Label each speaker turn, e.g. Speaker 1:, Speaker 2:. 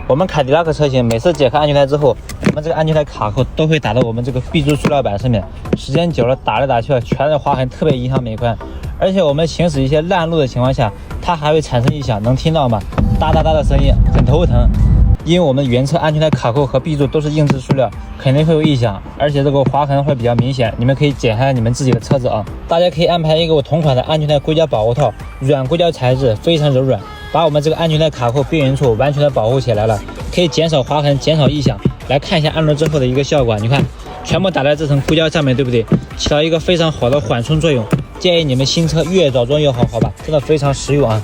Speaker 1: 我们凯迪拉克车型每次解开安全带之后，我们这个安全带卡扣都会打到我们这个 B 柱塑料板上面，时间久了打来打去全是划痕，特别影响美观。而且我们行驶一些烂路的情况下，它还会产生异响，能听到吗？哒哒哒的声音，很头疼。因为我们原车安全带卡扣和 B 柱都是硬质塑料，肯定会有异响，而且这个划痕会比较明显。你们可以检查你们自己的车子啊。大家可以安排一个我同款的安全带硅胶保护套，软硅胶材质，非常柔软，把我们这个安全带卡扣边缘处完全的保护起来了，可以减少划痕，减少异响。来看一下安装之后的一个效果，你看，全部打在这层硅胶上面，对不对？起到一个非常好的缓冲作用。建议你们新车越早装越好，好吧？真的非常实用啊。